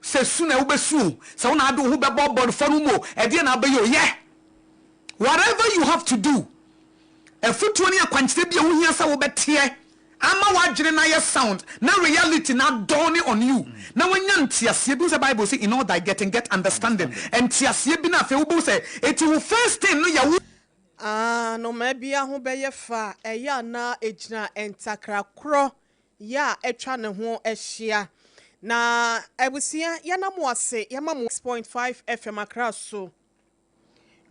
se su na ubesu se una ado hu bebo body for no mo e de na be yo yeah whatever you have to do e futu ni akwanchire bia hu hia se wo betie ama wagire na ye sound na reality na dawning on you na wanya ntiasie bi se Bible say in all thy getting get understanding and ntiasie bi na fe wo bo say it will first thing no ya no maybe aho beye fa eya na ejina entakra kro ya etwa ne ho ehia na ebusia ya na mo ase ya ma 6.5 FM akra so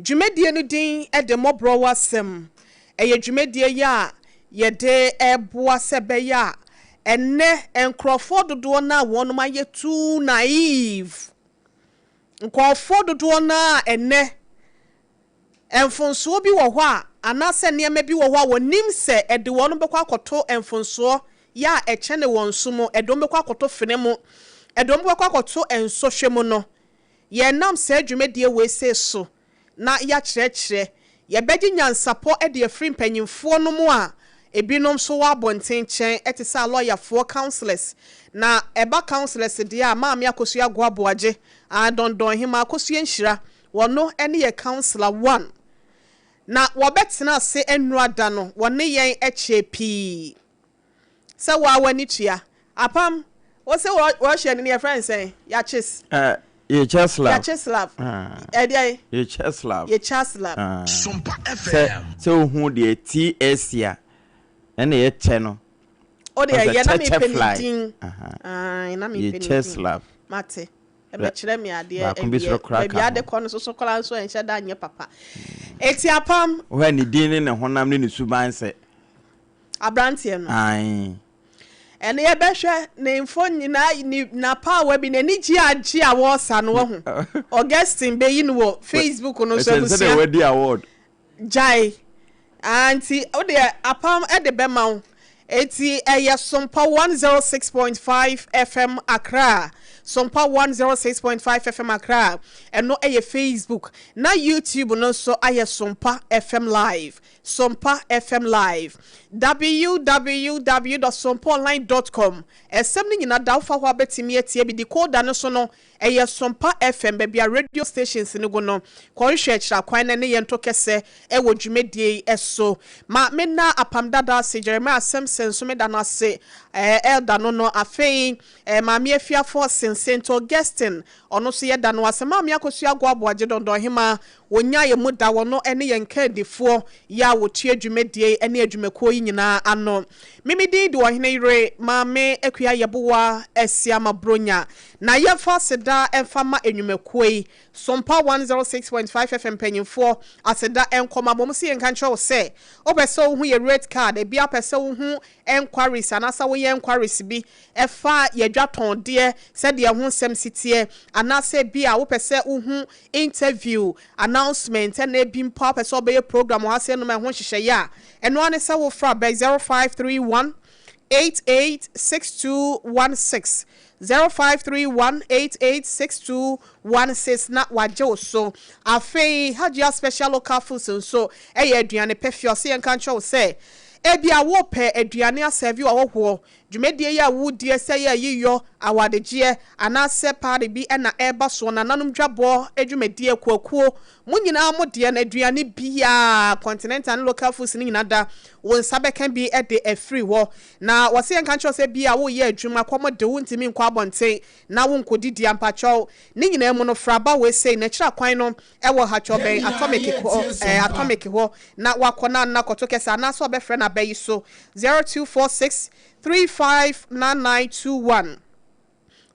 dwumedie no din e de Mọ́borọ̀ Asem eye dwumedie ya ye de eboa sebe ya enne enkrofo dodo na wonoma ye too naive enkrofo dodo na enne enfonso bi wo ho a anase niam bi wo ho a wonim se ede wono bekwa akoto enfonso ya eche ne wonso mo edom bekwa akoto fene mo edom bekwa akoto ensohwe mo no ye nam se adwumedie we se so na ya kyerɛkyerɛ ye bedi nyansapo ede afri mpanyimfo no mo a ebinom so wa bontenchen etisa lawyer for counselors na eba counselors de a maame akosu agwa boaje adondon hima akosu enhira wono ene ye counselor 1 na wobetena se enruada no wone yen echepi se wa wani tua apam wo se wo hye ne your friend say ya chis ye Cheslav ya Cheslav dey ye Cheslav Sompa FM so hu de TS ene ye che no o de ye na me penitin na me penitin Cheslav mate e be kire me ade e bi ade kono so kola so enhye da nye papa eti apam o ha ni din ne honam ne suban se abrantie no ene ye be hwe ne info nyina na power bi ne ni gi agi a wo sa no ho Augustine be yin wo Facebook no so busia se we di award jai anti o de apam e de be ma eti eye Sompa 106.5 FM Accra Sompa 106.5 FM Accra eno eye Facebook na YouTube no so aye Sompa FM Live Sompa FM Live www.sompaonline.com esem ni nyina da fa ho abetimi etie bi decoder no so no eye Sompa FM be bia radio stations ni go no konhwe kira kwan na ne yento kese e wo dwumedie eso ma me na Apam Dadaa se Yeboaa Asem senso me da na se elda no afei ma me afia for St. Augustine ono so ye da no asema me akosu agwa aboaje dondo hima wonya ye muda wono ene ye nkadifo ya wotu adwumedie ene adwumako yi nyina ano mimi di Oheneyere ma me akua Yeboaa Asiama bronya na ye fa seda emfama enwumako yi Sompa 106.5 FM panyimfo aseda enkoma bom se yenka nkyerɛ se obeso hu ye red card e bia pese hu enquiries anasa wo ye enquiries bi efa ye dwaton de se de hu sem sitie anasa bia wo pese hu interview announcement na ebi mpa pese obeye program ho ase no me ho hyehyɛ ya eno ane se wo fra by 0531 886216 0531886216 na waje so afei hajia special local foods so aduane pefio se yenka ncho se ebia wo pe aduane aserve wo ho dwumedie ya wudie se ya yiyo awadegye anase party bi na eba so na nanum dwabo adwumedie kwakuo munyina amode na aduane bia continental local foods ni nyina da won sabekan bi de afri wo na wose yenka ncho se bia wo ye adwuma kwomode wuntimi nkwa abonten na wo nkodidi ampacho ni nyina mu no fraba we sei na kira kwan no ewo hachoben atomic ho na wakona na kotokesa na so obefre na bayi so 0246 359921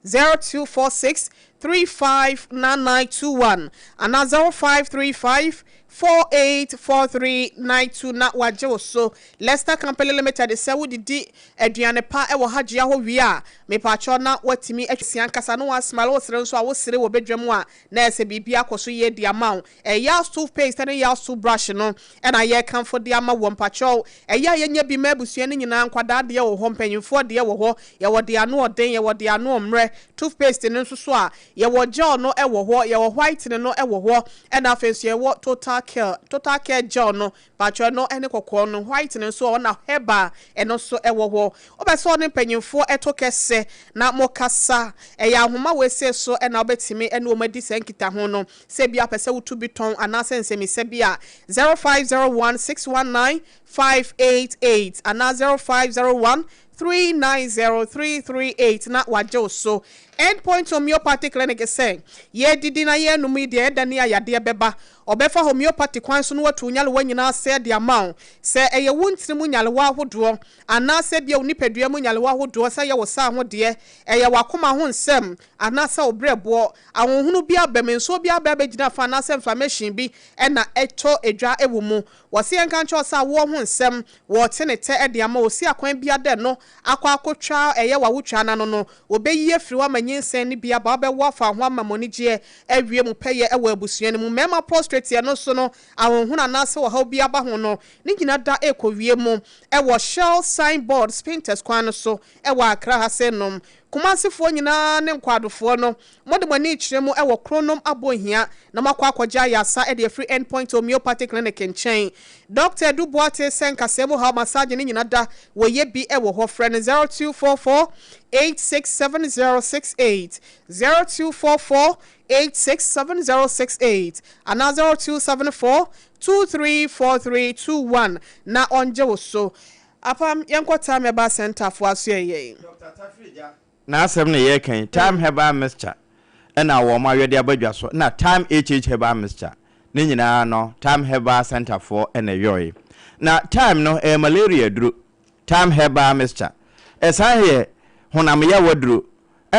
0246 359921 and 0535 484392 na waje so Leicester Company Limited se wo didi aduane pa e wo hagye ho wi a me pa cho na watimi atwisian kasa no asmale wo sere nso a wo sere wo bedwam a na ese bibia koso ye di amount ya toothpaste na ya toothbrush no e na ye kan fo di ama wo mpa cho ya nya bi mabusua ni nyina nkwada de wo ho mpanyimfo de wo ho ye wo de ano oden ye wo de ano omre toothpaste no nso so a ye wo gel no e wo ho ye wo whitening no e wo ho and afenso ye wo total care gel no patro no ene kokko no whitening so na heba eno so e wo ho obeso ne panyimfo eto kese na mokasa e ya homa we se so e na obetimi ene o madi senkita ho no se bia pese wutu biton anase nsemi se bia 0501619588 and 0501390338 na wajo so endpoint homeopathy clinic say ye didi na ye numi de edani ayade beba obefa homeopathy kwan so no watu nyale wanyina se de amount se eye wuntiri mu nyale wa hodo ana se bia onipadua mu nyale wa hodo se ye wo sa ho de eye wakoma ho nsem ana se obrebo ahonhunu bia bemenso bia begina fa na se information bi na eto edwa ewo mu wo se enka ncho sa wo ho nsem wo tenete de ama osi akwan bia de no akwa eye wa wotwa na no obeyi afiri wa manyensen ni bia ba be wo fa ho amamonije awie mu peye ewo abusua ni mu mema prostrate no so no ahonhunu na se wo ha bia ba ho no ni gina da ekowie mu ewo shell signboard painters kwan so ewo akra ha se nom kumasifo nyina ne nkwadofo no modemani kiremu ewo kronom abohia na makwa akwaja yasa e de free endpoint homeopathic clinic in chain Dr. Duboate senkasemu ha massage ni nyina da wo ye bi ewo ho friend 0244 867068 0244 867068 and 0274 234321 na onje wo so apam yenkota me ba center for aso ye Dr. Tafrija na asem ne ye kan time heba mixture na wo ma wede abadwa so na time heba mixture ne nyina no time heba center for na yoy na time no malaria duro time heba mixture esan ye honam ya waduro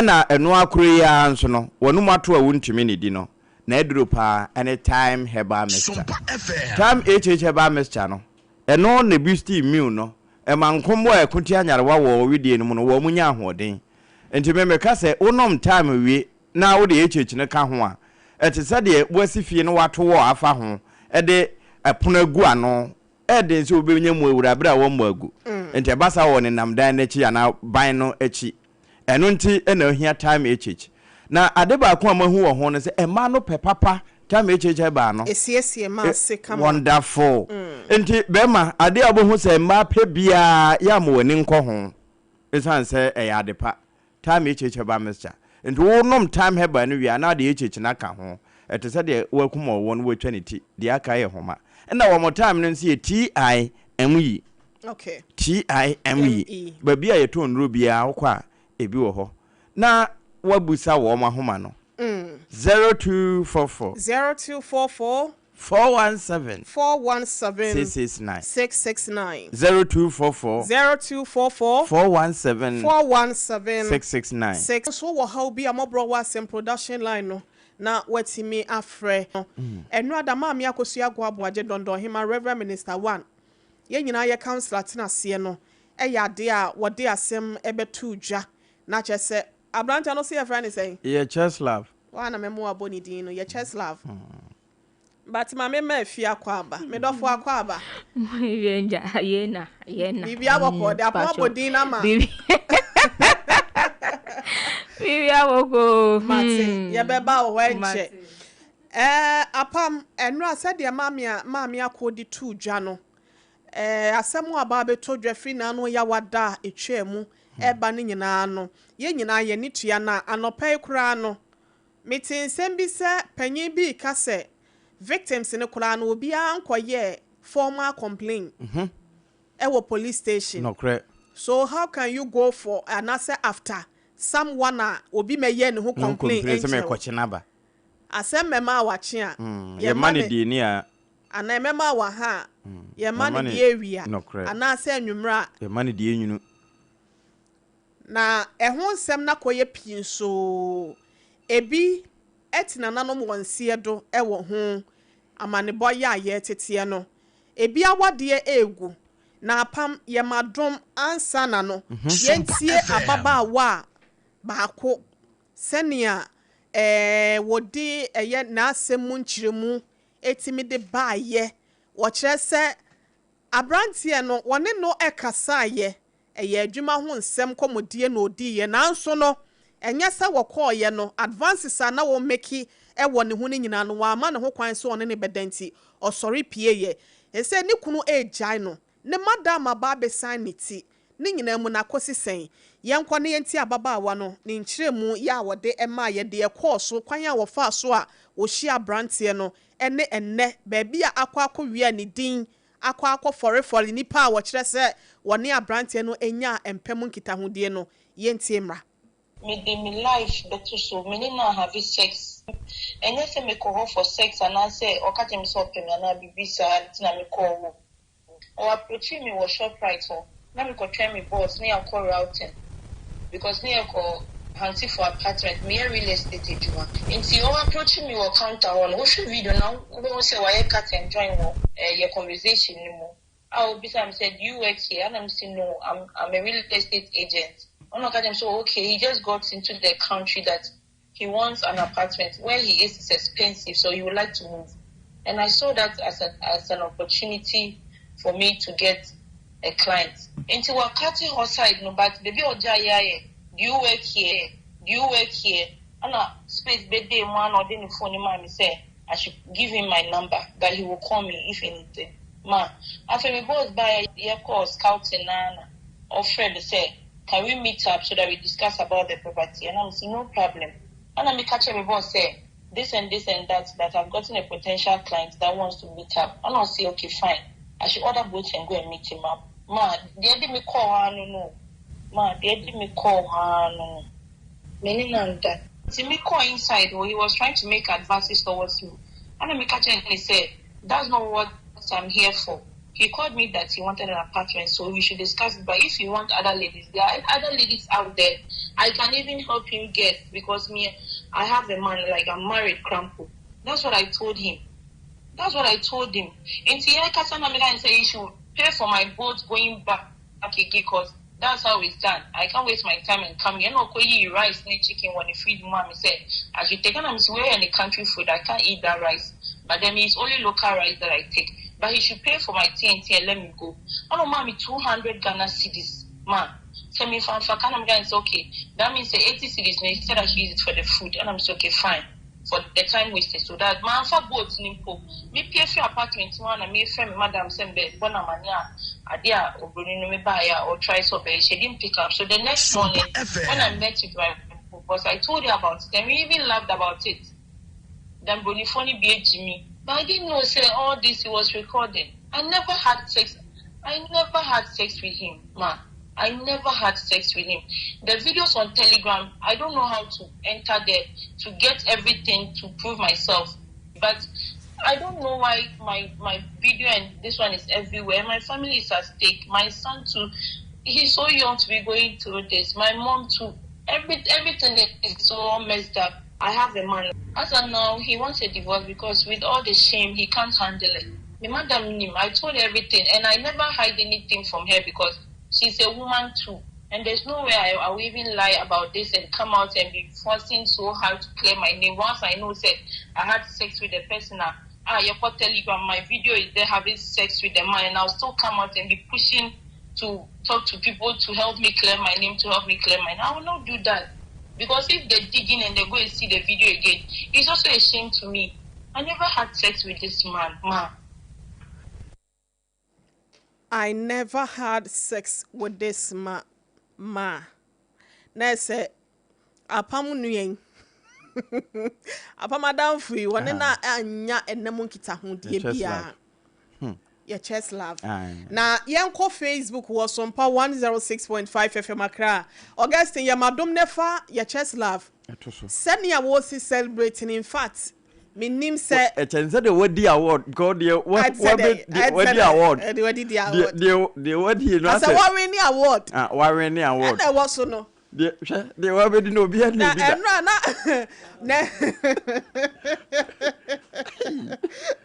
na eno akuru ya nso no wonu mato a wuntimi ne di no na eduro pa any time heba mixture time heba mixture no eno ne boost immune no emankombo ekuti anyarewa wo widie no mu no wo munya ahoden enti me meka se wonom time wie na wo de ne ka ho a etise de wasifie no wato wo afa ho de epono agu ano de nso obenya mu ewura bra wo mu agu enti ebasa wo ne namdan na chi ana ban no achi eno nti na ohia time na ade ba ko amahu wo ho no se ema no pepapa time ba no esiesie ma se kama wonderful enti bema ade abohu se ma pe bia ya mo wani nko ho esan se ade pa time ba mixture enti wo nom time heba no wi na de na ka ho etese de wakuma wo no watwaniti de aka ye homa na wo mo time no se TIME okay TIME ba bia ye to nro bia wo kwa ebi wo ho na wabusa wo ma homa no 0244 417 669 0244 417 669 so wo how be Mọ́borọ̀ Asem production line no na watimi afre enu adama mi akosu agwa aboaje dondon hima Reverend Minister 1 ye nyina ye councilor tenase no ya de a wode asem ebetu dwa na chese abranta no se ye friend say ye Cheslav wana memo aboni din no ye Cheslav but ma me fi akwaba me dofo akwaba yenja yena bibi aboko de apon abodin na ma bibi aboko mate ye beba o wenche apam enu asede mami akodi tu dwa no asemu aba beto dwa fi na no ya wada etwemu eba ne nyina no ye nyina ye ni tua na anopai kura no metin sembi se panyin bi ka se victims ne kura no obi ankoye formal complaint ewo police station no correct so how can you go for an answer after someone obi meye ne ho complaint se me kwachinaba asem mema wache a ye mani di ni a ana mema wa ha ye mani di ewia ana ase anwumra ye mani di enyunu na ehun sem na koye pin so ebi etina nanom wonsie do ewo ho amanebo ya ye tete no ebi awade egu na apam ye madom ansa na no yentie ababa wa baako senia wodi eye na asemu nchiremu etimi de baaye wo kire se abrantie no wone no ekasa ye eye adwuma ho nsem komodie na odiye nanso no enya sa wo call ye no advances na wo make e wo ne ho ne nyina no wa ma ne ho kwan so one ne bedanti osori pie ye ese ne kunu ejai no ne madam aba be sign ne ti ne nyina mu na kosi sen yenkwa ne yenti ababaawa no ne nkyeremu ya wode ema ye de ekọ kwan a wo fa so a wo hia brantie no ene enne ba bia akwa wi ne din akwa forefore nipa a wo kire se wone abrantie no enya empem nkitahudie no yenti emra me de me life better so me na have sex and yes me call for sex and I say o ka me so pem na bibisa na me call o approach me was shop right so na me ko try me boss na call routing because na ko hanti for apartment me real estate ejuma nti o approach me or counter on o show video now we say why cat and join your conversation anymore I will be some said you work here and I'm saying no I'm a real estate agent. So okay, he just got into the country that he wants an apartment. Where he is expensive, so he would like to move. And I saw that as an opportunity for me to get a client. Until we're cutting outside, no, but baby Ojaya, do you work here? Do you work here? And space birthday man or then the phone man say I should give him my number that he will call me if anything. Ma, after we both buy a course scouting or friend say, can we meet up so that we discuss about the property? And I'm saying no problem. And I'm catching my boss say this and that I've gotten a potential client that wants to meet up. And I'll say okay fine. I should order boats and go and meet him up. Ma, they did me call no. Ma, they did me call no. Meaning that. See me call inside where he was trying to make advances towards me. And I'm catching and he said, that's not what I'm here for. He called me that he wanted an apartment, so we should discuss it. But if you want other ladies, there are other ladies out there. I can even help him get because I have a man, like I'm married, Crampo. That's what I told him. And say you should pay for my boat going back again because that's how it's done. I can't waste my time and come here. No, you rice, no chicken when you feed mommy said, as you take on where any country food, I can't eat that rice. But then it's only local rice that I take. But he should pay for my TNT and let me go. Oh, mommy, 200 Ghana cedis. Man, tell me if I'm it's okay. That means the 80 cedis. He said I should use it for the food. And I'm so okay, fine. For the time wasted. So that man for both nimpo. Me pay for apartment one and me friend madam sembe bonamania. Adia or Bruno me buy or try so bad. She didn't pick up. So the next morning when I met with my boss, I told her about it. And we even laughed about it. Then Bonifoni be Jimmy. But I didn't know, say, all this he was recording. I never had sex with him, ma. I never had sex with him. The videos on Telegram, I don't know how to enter there to get everything to prove myself. But I don't know why my video and this one is everywhere. My family is at stake. My son too, he's so young to be going through this. My mom too. Everything is so messed up. I have a man. As of now, he wants a divorce because with all the shame, he can't handle it. The madam knew him. I told her everything, and I never hide anything from her because she's a woman too. And there's no way I will even lie about this and come out and be forcing so hard to clear my name. Once I know that I had sex with the person, you call Telegram, my video is there having sex with the man, and I'll still come out and be pushing to talk to people to help me clear my name, I will not do that. Because if they dig in and they go and see the video again, it's also a shame to me. I never had sex with this man, ma. I never had sex with this ma. Na say apam nuyen. Apam adamfui wone na anya enemu nkitahudie bia. Your chest love. Na yenko Facebook was Sompa 106.5 FM Accra. Augustine Yamadum nefa your chest love. Senia was celebrating. In fact, my name said a chance the Wadi Award. God, the Wadi Award. The Wadi Award. As a Warren Award. Warren Award. And I was so no. The Wadi no be any.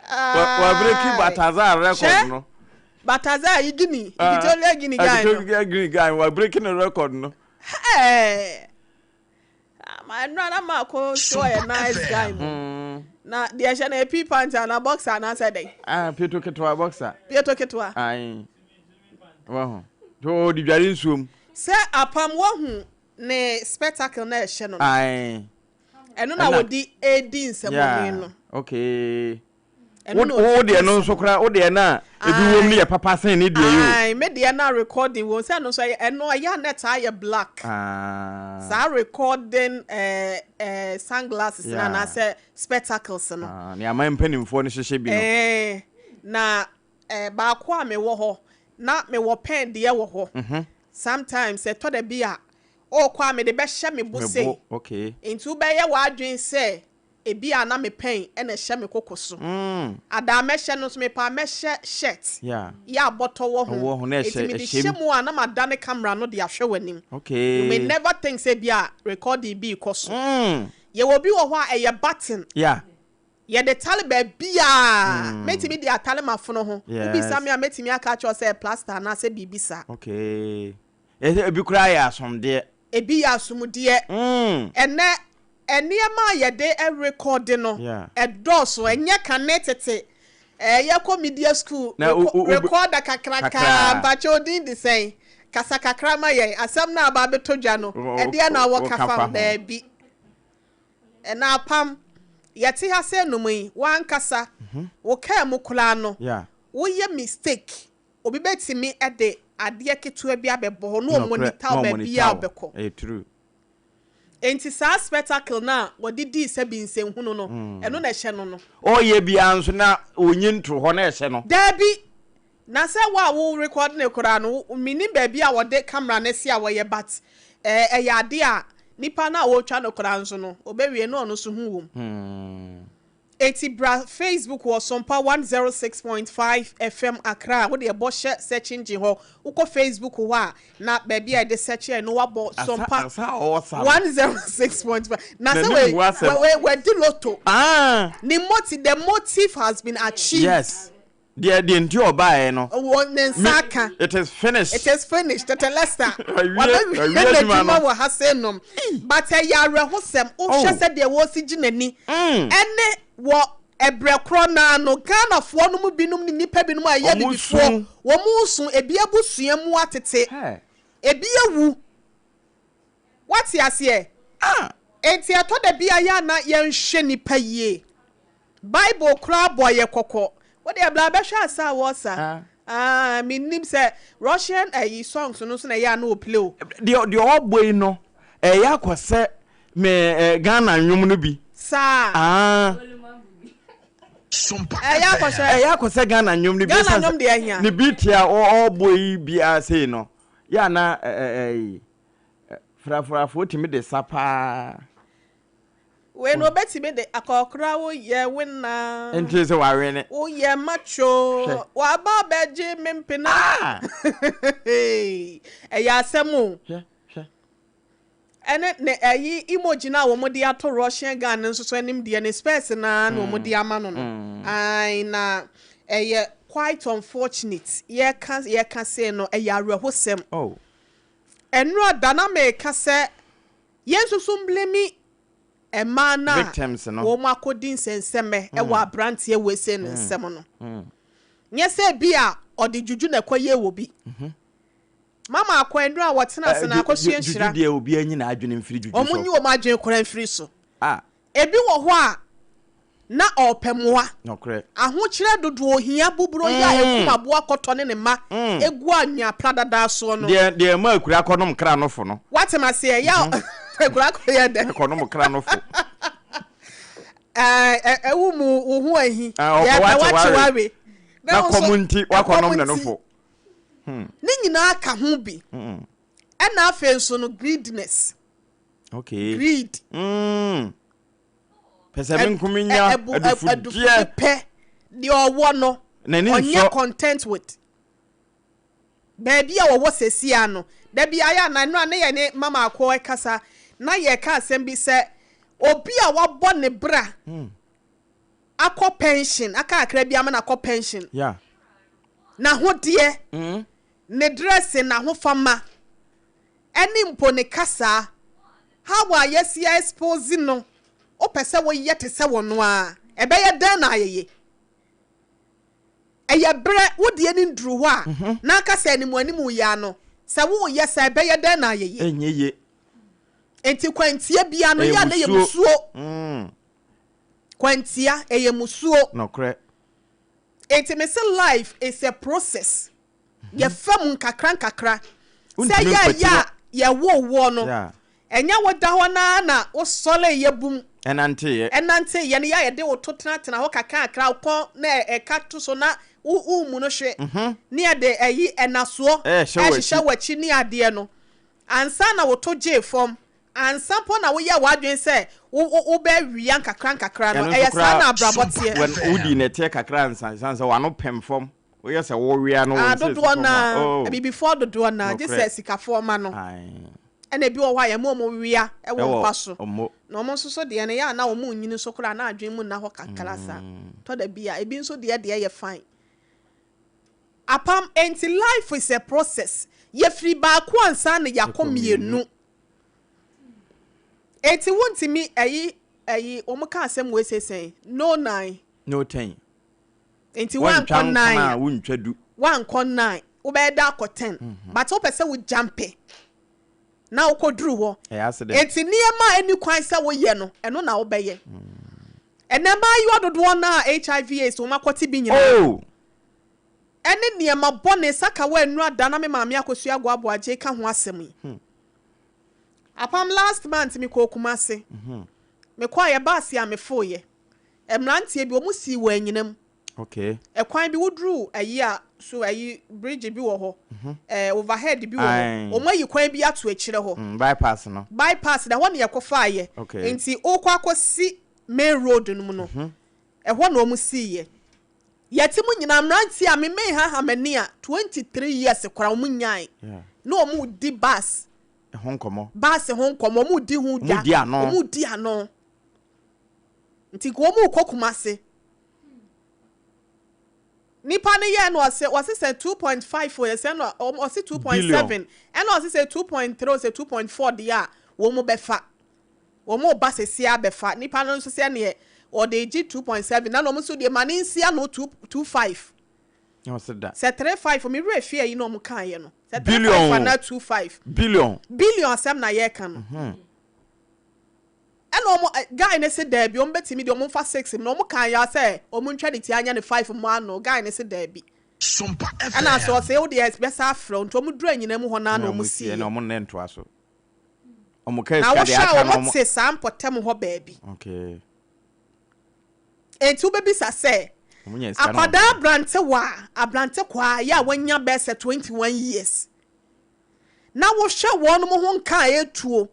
We're breaking Batazar record, no? Batazar, you give me. Guinea guy. We're breaking a record, no? Hey, my brother, so a nice guy. Now, there's an AP puncher and a boxer, and I said, Peter took it to a boxer. Peter took it to a. Well, to the Jarin Zoom. Sir, Apam, one ne spectacle na ehye no ai eno na wodi edi nsɛmɔni no okay wo de no so kra wo de na ebi wom ne papa sen ne de yo ai me de na recording wo say no so eno ya net aye black sa recording sunglasses na say spectacles no ne amampanimfo no hyehye bi no na ba kwa me wo ho na me wo pen de wo ho sometimes to the bia o kwa me de be hye me bo sei okay into be ye wa adwen say ebi ana me pen e na hye me kokoso ada me hye no so me pa me hye shirt ya bottle wo ho na hye mu ana ma da ne camera no de ahwe wanim okay you may never think say bia recording bi koso ye wo bi wo ho a ye button ye de taliba bia metimi de atalema no ho ubi sami a metimi aka cho say plaster na say bibisa okay ebi kura ya asomde ebi ya asomde eniema ye de record no edoso enye kanetete ye ko media school record kakraka bacho din the same kasa kakra ma ye asam na aba betodwa no ede na wo kafa da bi na apam yeti ha se no mu wan kasa wo ka mu kula no wo ye mistake obi betimi ede ade ketua bi abebo no monitor ba bia obeko true enti sa spectacle na wodi di se bi nsehunu no eno na hye no o ye bia nso na onyi ntro ho na hye no dabi na se wa wo record ne kura no mini ba bia wode camera na si a wo ye but ya ade a nipa na wo twa no kura nso no obewie no no so hu wom eti bra Facebook was Sompa 106.5 FM Accra wo de bo share search engine ho uko Facebook ho a na ba bia de search no wa bo Sompa 106.5 na se we di lotto the motive has been achieved. Yes. The nti obae no nsaka it is finished the Lester wa hasenom but ya rehosem o hwe se de wo si ginani ene wo ebrekro na no Ghana fo no mu binum ni nipa binum aye bibifo wo mu sun ebi abusua mu atete ebi ewu what yase enti ato da bia ya na ye nhwe nipa yie Bible kra boye kokko what the bla be sha sa wosa minim say Russian songs no so na ya na o play o the oboy no ya kwose me Ghana nwum no bi sa Sompa ya kwose Ghana nwum no bi Ghana nwum de ahia ni bitia oboy bi a say no ya na frafrafo timi de sapa we no beti me de akokra wo ye winna enti se wa wene wo ye macho wa ba beje mempena ya asemu ene ne ayi emoji na wo mo de ato Russian gun nso so anim de ne space na wo mo de ama no no ai na quite unfortunate ye can say no awerehosem enro dana me ka se yenso so blame emana victims no wo makodi nsenseme e wa brante we se nsem no nye se bia odi juju na kwaye wo bi mama akwandu a wotena se na akosua nhira juju de obi anyi na adwene mfiri juju so omunyi wo madwen kora mfiri so ebi wo ho a na opemwa nokre ahokyere dodo ohia buburo ya ekuma bo akotone ne ma egu anwa pradada so no de ma akura konom kra no fo no watema se ya ekura ko ye de konom kra no fo ewu mu uhu ahi ya wawe na community wakonom ne no fo ni nyina aka ho bi na afenso no greediness greed pese men kuminya adufudie pe di owo no onye content with baby a wo sesia no da bia ya na no ye ne mama akwo kasa na ye ka asem bi se obi a wabọ ne bra akọ pension aka akra bia ma na akọ pension na ho de ne dress na ho fama eni mpo ne kasa how wa yesi expose no o pese wo yete se wono a ebe ye dan na ayeye eye bre wo de ni ndru ho a na aka se ni mu animu ya no se wo ye se ebe ye dan na ayeye enyeye enti kwantia bia no ya na ye musuo kwantia eye musuo no correct enti me say life is a process ye fam nkakra say ya wo no enya woda ho na wo sole ye bum enante ye ne ya de wo totena ho kakra ko na eka to so na mu no hwe ne ya de ayi enaso ehye wachi ne ade no ansa na wo to je form ansa po na wo ya wadwen se wo be wian kakra no sa na abrabote when udi ne te kakra ansa wa no pem form wo ye se wo wia no do na be before do na je se sika form no ene bi wo wa ye mo wia e wo paso no mo so de ne ya na wo mu nyini so kura na adwen mu na ho kakra sa to da bia e bi nso de ye fine apam enti life is a process ye free ba ko ansa na yakomienu enti wontimi ayi o mo ka asem we sesen no 9 no 10 enti 1.9 wontwadu 1.9 wo be da ko 10 but wo pese wo jumpe na wo koduru ho enti niema eni kwan se wo ye no eno na wo be ye enema ayo dodo na HIV AIDS wo makoti bi nyina ene niema bone saka wa enu ada na me maame akosu agwabo aje ka ho asem yi apam last month me ko kumase me kwa ye baase a me foye emrantie bi omu si wa anyinam okay ekwan bi wodru ayi a so ayi bridge bi wo ho overhead bi wo ho omu ayi kwan bi ato akire ho bypass da ho ne yakofa ye enti okwa akosi main road no mu no ho na omu si ye yeti mu nyina mranti a me ha mani a 23 years kwara mu nyan no mu di bus honkomo mu di hu da mu di ano nti ko mu kokumase nipa ne ye no wase say 2.5 for ye say no o say 2.7 and o say 2.3 say 2.4 dia wo mu befa wo mu ba sesia befa nipa no so say ne or they G 2.7 na no mo so de maninsia no 2.25 no said that say 3.5 for me refia yi no mo kan ye no say 3.5 na 2.5 billion asem na ye kan eno mo guy ne say there bi o mbetimi de o mo fa 6 no mo kan ya say o mo ntwa de ti anya ne 5 mo ano guy ne say there bi Sompa FM ana so say o de express afro nto mo dura nyina mu ho na no mo si na mo ne nto aso o mo kai ska de aka no mo say sam potem ho baby okay enti ubebi sa say akwada abrante kwa ya wanya bese 21 years na wo hwe won mo ho nka etuo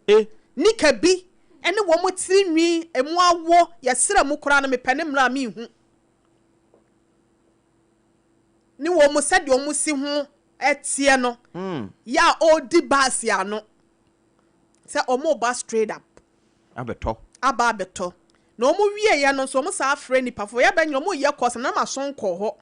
nika bi ene wo mo tirinwi emu awo yesere mu kura no mepene mra mi hu ni wo mo sede o mo si ho etie no ya odi bus ya no se o mo bus straight up abeto no mo wie ya no so mo sa afre nipa fo ya banyo mo ye course na ma son ko ho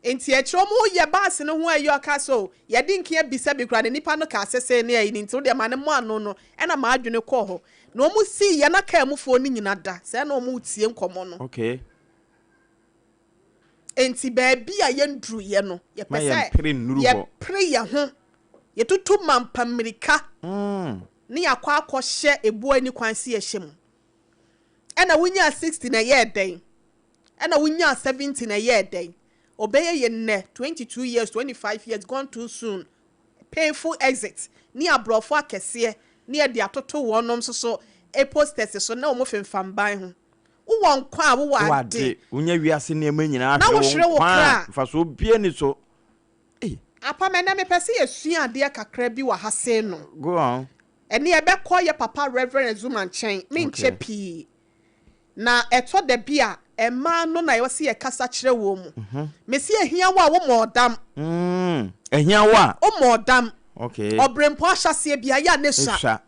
enti e kiro mo ye bus no ho ayo aka so ye di nkia bisa bi kura de nipa no ka asese ne ayi nti de ma ne mo ano no e na ma adwene ko ho no mo si ye na ka mu fo ni nyina da se na mo tie nkomo no okay enti ba bia ye ndru ye no ye pese ye pre ye ho ye tutu mampa mirika ni yakwa akɔhye ebu ani kwansi ye hyem ena wunya 60 na ye den ena wunya 70 na ye den obeye ye nne 22 years 25 years gone too soon painful exit ni abrofo akese ni e de atoto wonom so e posters so na omofemfam ban ho wo nkwa a wo ade unya wiase ne ma nyina na wo hwere wo kra fa so bie ni so apam na me pese ye sua ade kakra bi wa hase no go on eni ebe call ye papa Reverend Zuma nchen me nche pi na eto de bia ema no na yo se ye kasa kire wo mu me se ehia wa wo modam ehia wa o modam okay obrempo ahase bia ya ne sha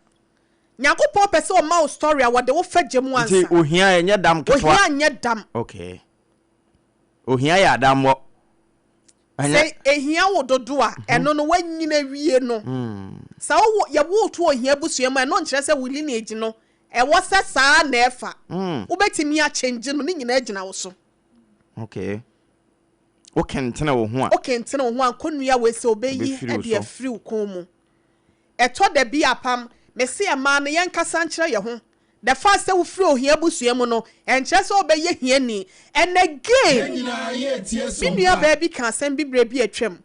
nyakopon pese o ma story a wo de wo faje mu ansa ti ohia enye dam ketwa ohia enye dam okay ohia ya dam wo say ehia wo dodo a eno no wanyina wie no sa wo ye wo to ohia busuam eno nkire se wuli na egi no e wo se saa na efa wo betimi a change no ni nyina agina wo so okay wo kentena wo ho a ankonua we se obeyi e de afiri ukon mu eto da bi apam me see a man yen kasa nkyere ye ho the first we flow here busuamu no enche so obeye hiani and again binua baby kan sem bibre bi atwam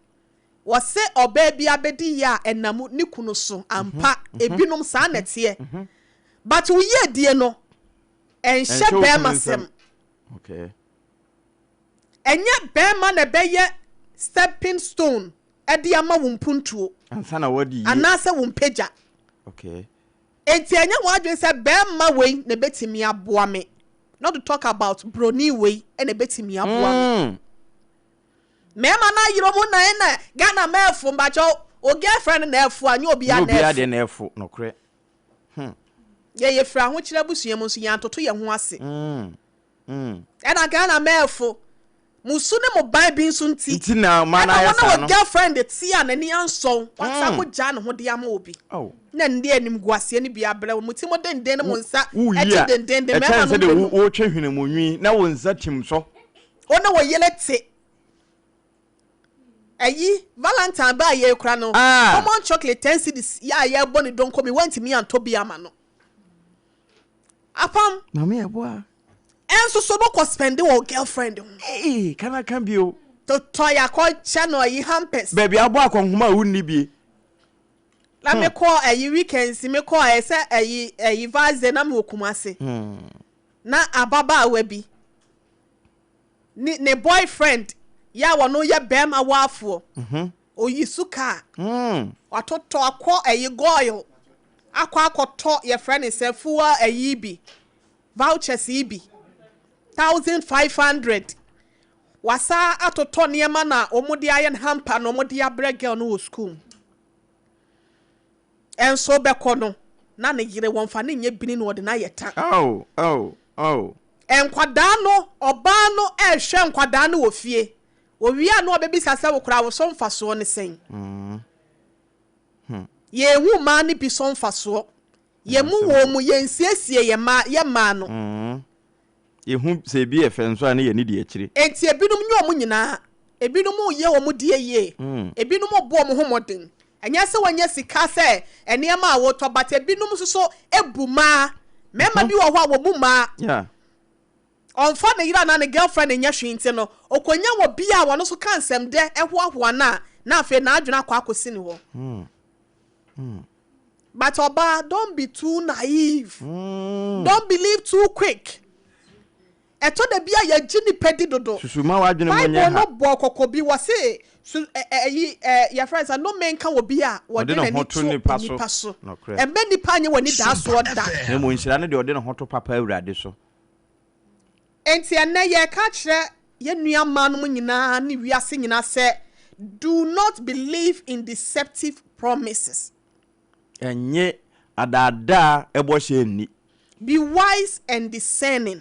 wose obaby abedi ya enamu ni kunu so ampa ebinom sa nete but we ye die no enche be masem okay enye be ma na beye stepping stone edi ama wo mpuntuo ansana wadi anase wo mpagya okay enti anya wo adwen se be ma we na betimi aboa me not to talk about broni we and betimi aboa me mema na yiro mu na Ghana mefu mbacho o girlfriend na efu anya obi ya na efu no kre ye fra ho kire busuam so ya ntoto ye ho ase ena Ghana mefu musu ne mo ban bi nso nti na mana ya sa no girlfriend ti ya na ni anso wasa ko ja ne ho de ama obi na ndi anim guase ni bia bra muti mo denden mo nsa eti denden mema no de wo twehwene mo nwi na wo nsa tim so ona wo yele te ayi Valentine ba ye kura no common chocolate 10 cedis ya ye boni don komi want me and Toby ama no apam na me Yeboaa enso so no ko spend wo girlfriend can be o to toya ko channel yi hampers baby Yeboaa ko huma wunni bi la me call ayi weekends me call say ayi vaze na me okumase na ababa we bi ne boyfriend ya wono ye bema wafo oyisuka watoto akọ ayi goil akọ ye friend sefuwa ayi bi vouchers ibi 1500 wasa atoto niema na omudi ayen hamper no omudi abre girl no school enso beko no na ne yire wonfa ne nye bini no de na yeta enkwada no oba no ehwe enkwada no ofie owia no obebi sasa wo kura wo so mfaso ne sen ye hu ma ne bi so mfaso ye mu wo mu ye nsiesie ye ma no ye hu se bi efenso ane ye ni de akire enti ebinum nyo mu nyina ebinum ye wo mu de ye ebinum bo mu homoden anya se wanya sika se ene ma wo to but ebinum so ebuma mema bi wo ho a wo mu ma onfa ne yira na ne girlfriend nya hwinti no okonya wo bia wo no so kansem de ehwoahwa na afi na adwena kwa akosi ne ho but oba don't be too naive don't believe too quick eto de bia ya gini pedi dodo susuma wa adwene mo nya ha no bo kokobi wo se your friends are no men kan wo bia wo de na ni paso embe nipa anye woni da so da ne mo nhyira ne de ode ne hoto papa awurade so enti ene ye ka kire ye nua manum nyina ne wiase nyina se do not believe in deceptive promises enye adada ebo hye ni be wise and discerning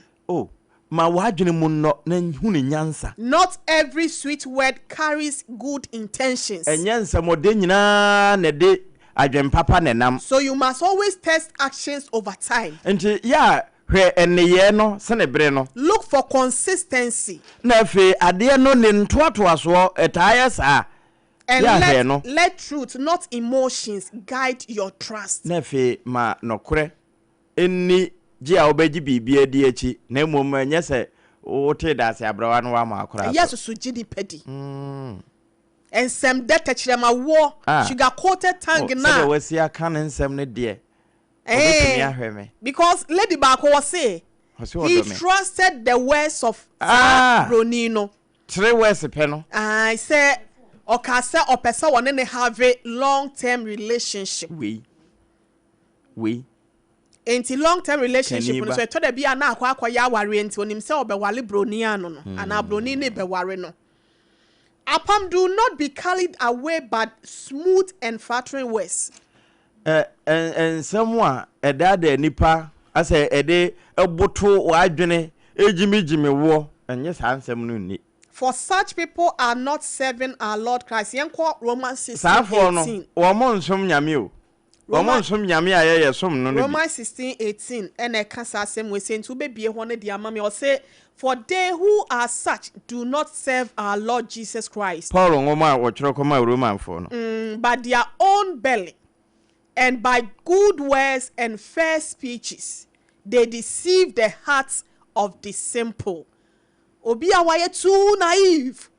ma wadwene mu no na hu ne nyansa not every sweet word carries good intentions enyansa mode nyina na de adwen papa nenam so you must always test actions over time enti ya hwe eneye no sene bre no look for consistency na fe ade no ne ntoatoaso etaya sa and let truth not emotions guide your trust na fe ma nokore enni ji a obeji bibia di echi na mom anya se wote da se abrawa no wa ma akora yes so gidi pedi ensem de techrema wo sugar coated tang na so we see aka nsem ne de obetumi ahwe me because lady Bako was say he trusted the words of Bronino 3 words pe no I say okase opesa won ne have a long term relationship we enti long term relationship no so to da bia na akwa ya ware enti onim se obewale Broni no ana Broni ne beware no Apam, do not be carried away by smooth and flattering words and someone edada nipa ase ede eboto wadwene ejimijimi wo enye sansem no ni for such people are not serving our Lord Christ yenko Romans 16:18 safo no wo mo nsom nyame o wo mo nsom nyame ayeye som no Romans 16:18 ene kasa asem we say ntu bebie ho ne dia mame o say for they who are such do not serve our Lord Jesus Christ Paul ngoma wo kyerɛ koma Roman fo no but their own belly And by good words and fair speeches, they deceive the hearts of the simple. Obi a waye too naive.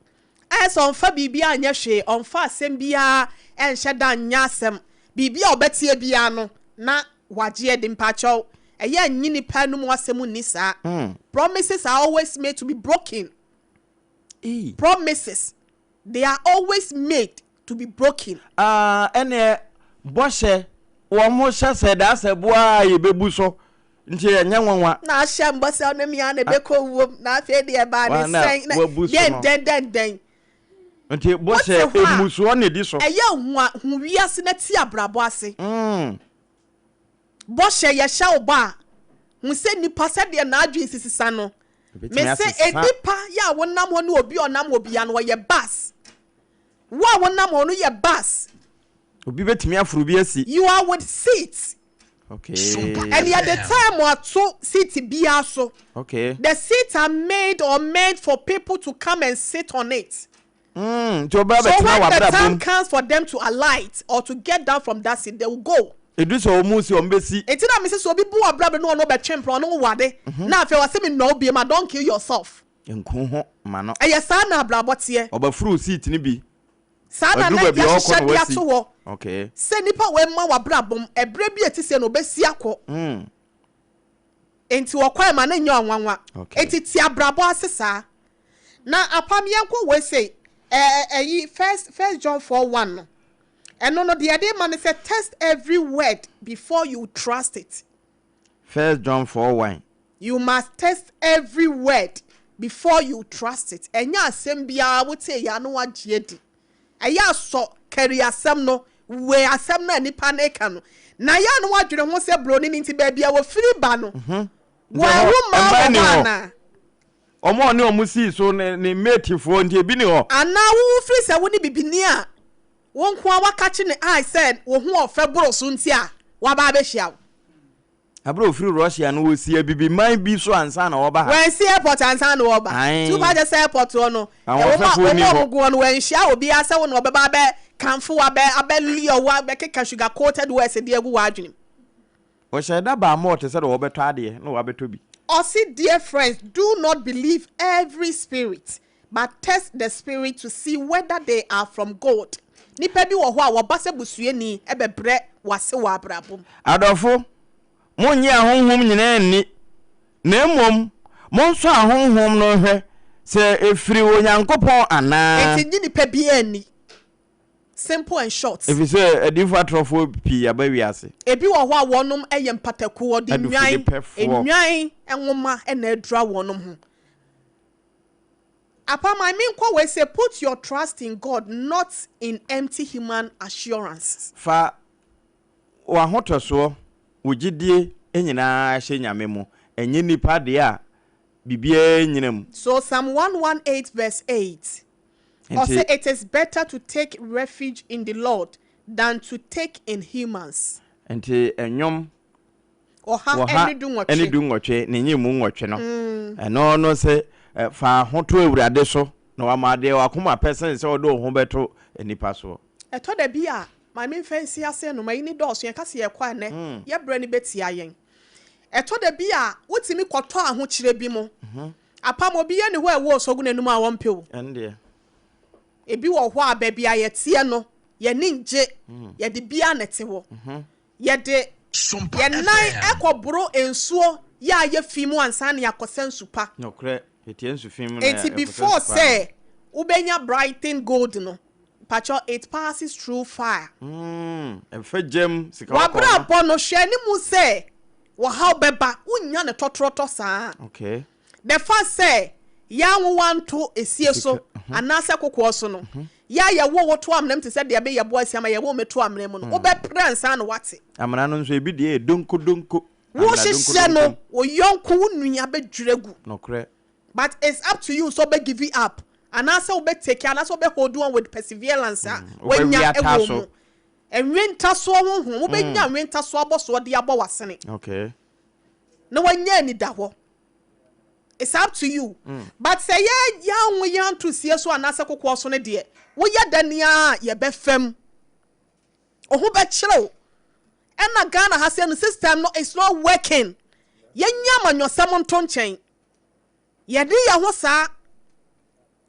As on fa bibia anya hwe, on fa asem bia enhye da nya asem. Bibia obetie bia no na waje de mpacho. Eya nyini pa no mu asem ni saa. Promises are always made to be broken. Promises, they are always made to be broken. Ene boshe wo mo hye se da se boa ye bebu so nti enya nwanwa na hye mbose ono mi ana be ko wom na afi de e ba ne sen den nti boshe emuso ne di so eya hu wiase na ti abrabo ase boshe ye hye oba hu se nipa se de na adwen sisisa no me se edipa ya wonam ho ne obi onam obi ya no ye bas wa wonam ho no ye bas obi betimi afuru bi asi you are with seats. Okay. And at the time what so seats be also. Okay. The seats are made or made for people to come and sit on it. So when the time comes for them to alight or to get down from that seat, they will go. Edu so omusi ombesi. Enti na me se so obi bu abrabe no be twempro no wade. Na afi wa se me no be ma don't kill yourself. Enku ho ma no. Sa na abrabote. Obafuru seat ni bi. Sada na ya hye dia to wo. Okay. Se nipa we ma wabrabom ebre bi etise no besi akọ. Enti wo kwa ma na nya onwanwa. Enti ti abrabo asesa. Na apam yanko we say first John 4:1 no. Eno no the idea man say test every word before you trust it. 1 John 4:1. You must test every word before you trust it. Enya asem bia wote ya no agye di. Aya so carry asem no we asem na nipa na eka no na ya no wadwere ho se broni nti ba bia wo firi ba no wa hu ma na omo ne omusi so ne mate fo nti ebi ni ho ana wo firi se wo ni bibini a won ko awakache ne I said wo hu ofa boro so nti a wa ba be hia abro firi Russia no wo si abibi man bi so ansa na wo ba when see airport ansa na wo ba tu ba just airport no e wo go no wen hia obi ase wo no obeba be kanfo abe lio wa be keka sugar coated words de egu wa adwenim o sheda ba mo te se do wo beto ade no wa beto bi or see dear friends, do not believe every spirit but test the spirit to see whether they are from God. Nipa bi wo ho a wo ba se busue ni ebebre wase wa abrabom adofo monye ahonhom nyina ni na mmom monso ahonhom no hwe se efiri onyankopon ana enti nipa bi ani simple and short. If you say a different trofo pi abawi ase ebi wo ho a wonum eyem pataku wo de nwan enwoma na adura wonum ho Apam I mean kwa we say put your trust in God not in empty human assurances. Fa wa hotoso wogidie enyina hye nyame mu enye nipa de a bibia enyinam. So Psalm 118:8 also it is better to take refuge in the Lord than to take in humans. Enti enyom oha eni dunwotwe ne nyimu nwotwe no eno no se fa hoto ewurade so na wa ma de wakoma person se odo ho beto enipa so eto da bia my main fancy ase no mai ni dose ye kase ye kwa ne ye bra ni betia yen eto da bia wotimi kwoto aho kire bi mu apam obi ye ne ho ewo osogu nanum a wonpew ende ebi wo ho aba bia ye tie no ye ninje ye de bia nete wo ye de ye nai ekobro ensuo ya ye fimu ansa na yakosen supa no kre etie ensu fimu na enti before say ubenya brighten gold no pacho it passes through fire efa gem sika wa bra po no hwe ni mu say wo how beba unya ne totroto saa okay the first say ya want to esie so anasa kokwo so no ya ye wo to amnam te say de be Yeboaa Asem ye wo meto amnam no wo be pransa no wate amana no nso ebi de donko wo hye no wo yonko wo nua be dwiregu no kre but it's up to you so be give it up anasa wo be take anasa wo be hold on with perseverance when ya ewo mu enwenta so ho wo be nya enwenta so aboso de abo wasene okay no wanya ni da ho. It's up to you. But say ya we yan to see so anasa kokwo so ne de. Wo ya dania ye be fam. Oho be kire. Ena Ghana has a system no it's not working. Yenya manyosam ntonchen. Yedi ya ho saa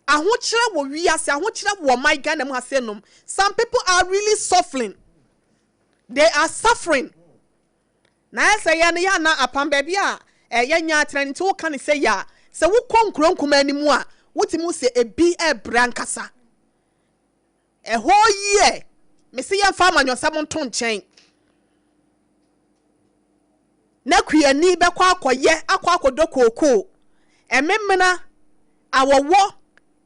ahokyere wo wiase ahokyere wo my Ghana mu hasenum. Some people are really suffering. They are suffering. Na say ya na apam baby a yenya atran nti wo kan say ya se wo konkron kuma animu a wotimu se ebi brankasa. A whole year me say ya fa manyosam ntonchen. Na kuyani bekwa akoye akwakodo koko ememmena awowo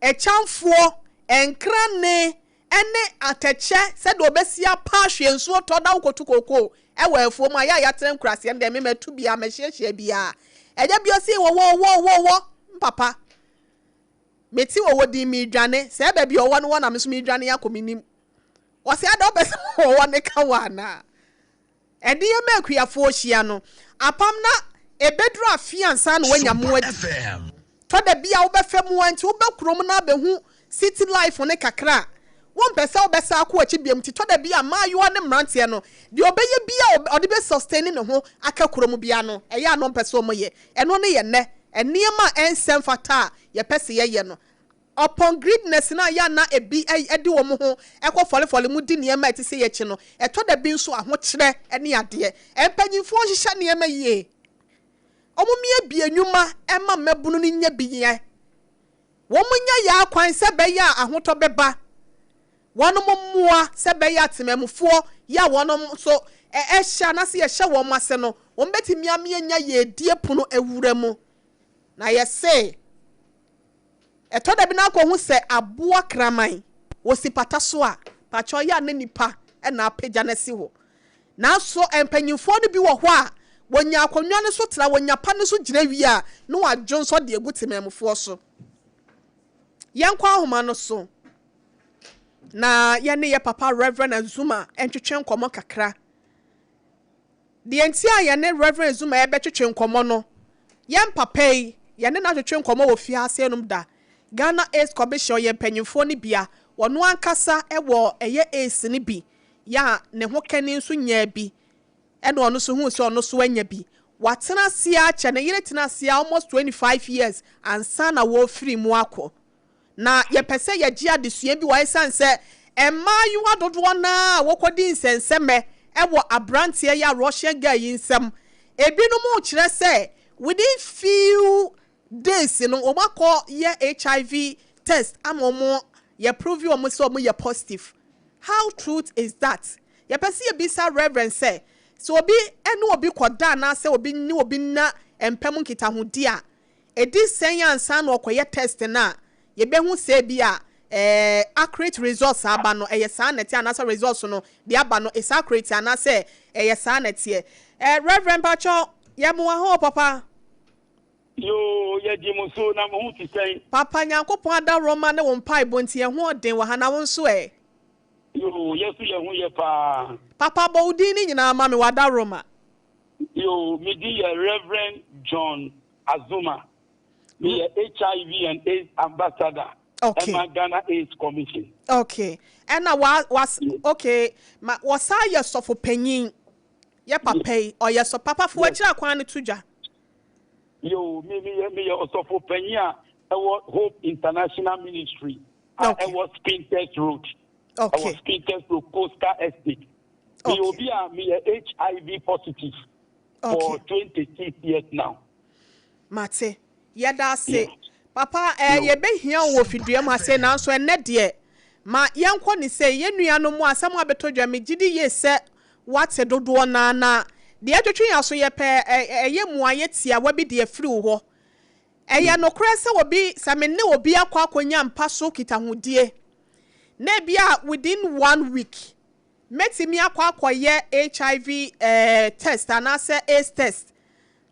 echamfo enkrane ene ateche se do besia pa hwenso toda ukotu koko ewa afuo ma ya yatrem krase ndem metu bia mehyehye bia eja bia si wo papa meti wo di mi dwane se ba bia wo no na meso mi dwane yakominim wo se ada obese wo ne ka wana edi ye makuyafo hia no apam na ebedru afiansa no wanya mu adi to da bia wo befam wanti wo bekrom na behu city life ne kakra won pesa wo besa akọ achi biam ti to da bia mayo ne mrantie no de obeye bia ode be sustain ne ho akakrom bia no eya no pesa o moye eno ne ye ne eniema ensem fata ye pese ye no upon greedness na ya na ebi edi wo mo ho ekọ fole mu di niema eti se ye chi no eto da bi nso ahokyere ene ade empanyimfo hihye niema yie omumie bi enwuma ema mabunu ni nya biye wo munya ya kwan se be ya ahoto beba wono momoa se be ya temamfo ya wono so ehya na se ye hye wo mase no wo betimi ame nya ye die pono ewura mu na ye se eto da bi na ko hu se aboa kraman wo sipata so a pacho ya na nipa na apagya na si ho na so empanyimfo no bi wo ho a wonya akonwa ne so tra wonya pa ne so gina wi a no wadwo so de egutememfo so yankwa ahoma no so na ya ne ye papa Reverend Azuma entwetwe nkomo kakra de enti a ya ne Reverend Azuma ye betwetwe nkomo no yem papa yi ya ne na twetwe nkomo wo fi ase enum da Ghana Ace Commission ye mpanyimfo ni bia wono ankasa ewo eye Ace ni bi ya ne ho kani nso nya bi eno ono so hu se ono so anya bi watena sia che ne yire tena sia almost 25 years ansa na wo free mu akọ na ye pese ye gia desua bi wa sanse emayu adodo na wokodi nsenseme ewo abrantie ya Russian guy yinsem ebinu mu kire se within few days no omakọ ye HIV test amomo ye prove you omo so omo ye positive. How truth is that? Ye pese ye bisa Reverend say so obi enu obi koda na se obi ni obi na empem nkita hodi a edi senyansa na okoye test na ye behu se bia accurate results aba no eye sanete anasa results no de aba no is accurate anasa eye sanete Reverend Pacho Yeboaa ho papa yo ye di mo so na mo hu ti sen papa Nyankopon ada Roma ne wo mpai bonti ye ho den wa hana won so yo yesu ye hu ye pa papa bodi ni nyina ma me wada Roma yo me di ye Reverend John Azuma me HIV and AIDS ambassador okay Ghana AIDS Commission okay and na was okay ma wasa ye sofo panyin ye papa or ye so papa fo akira kwan ne tuja yo me osofo panyin a Hope International Ministry okay. I was Spintest Road. Okay. I was Spintest Road Coastal Estate. Okay. Me HIV positive for 26 years now. Mate, yada say, Papa, ye be here wo fidua ma say na so ene de ma yenko ni say ye nuano mu asam abetodwa me gidi ye se what dodo na de atwetwe aso ye pe ye mu ayetia wa bi de afiri wo eye no kra se obi samenne obi akwa akonya mpa so kita hodie na bia within 1 week metimi akwa akoye HIV test ana se AIDS test